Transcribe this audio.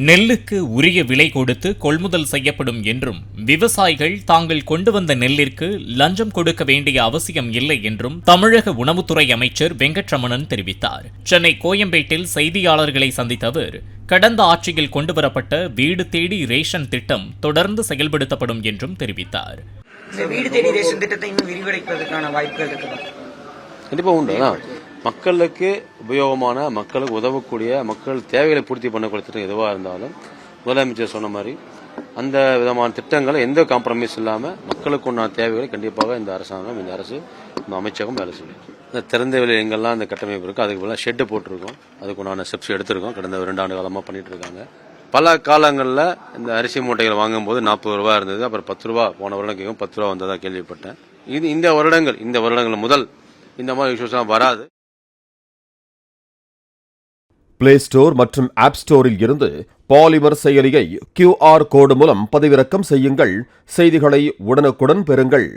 நெல்லுக்கு உரிய விலை கொடுத்து கொள்முதல் செய்யப்படும் என்றும் விவசாயிகள் தாங்கள் கொண்டு வந்த நெல்லிற்கு லஞ்சம் கொடுக்க வேண்டிய அவசியம் இல்லை என்றும் தமிழக உணவுத்துறை அமைச்சர் வெங்கட்ரமணன் தெரிவித்தார். சென்னை கோயம்பேட்டில் செய்தியாளர்களை சந்தித்த அவர், கடந்த ஆட்சியில் கொண்டுவரப்பட்ட வீடு தேடி ரேஷன் திட்டம் தொடர்ந்து செயல்படுத்தப்படும் என்றும் தெரிவித்தார். வீடு தேடி ரேஷன் திட்டத்தை இன்னும் விரிவடைப்பதற்கான வாய்ப்புகள் இருக்குதா? கண்டிப்பா உண்டு. மக்களுக்கு உபயோகமான, மக்களுக்கு உதவக்கூடிய, மக்கள் தேவைகளை பூர்த்தி பண்ணக்கூடிய திட்டம் எதுவாக இருந்தாலும் முதலமைச்சர் சொன்ன மாதிரி அந்த விதமான திட்டங்களை எந்த காம்ப்ரமைஸ் இல்லாம மக்களுக்கு உண்டான தேவைகளை கண்டிப்பாக இந்த அரசாங்கம், இந்த அரசு, இந்த அமைச்சகம் வேலை செய்யும். இந்த திறந்த வெளி எங்கெல்லாம் இந்த கட்டமைப்பு இருக்கு அதுக்கு பதிலாக ஷெட்டு போட்டிருக்கோம். அதுக்கு உண்டான ஸ்டெப்ஸ் எடுத்திருக்கோம். கடந்த 2 ஆண்டு காலமா பண்ணிட்டு இருக்காங்க. பல காலங்களில் இந்த அரிசி மூட்டைகள் வாங்கும்போது 40 ரூபா இருந்தது. அப்புறம் 10 ரூபா, போன வருடம் கேட்கும் 10 ரூபா வந்ததா கேள்விப்பட்டேன். இந்த வருடங்கள் முதல் இந்த மாதிரி இஷ்யூஸ்லாம் வராது. பிளே ஸ்டோர் மற்றும் ஆப் ஸ்டோரில் இருந்து பாலிமர் செயலியை QR கோடு மூலம் பதிவிறக்கம் செய்யுங்கள். செய்திகளை உடனுக்குடன் பெறுங்கள்.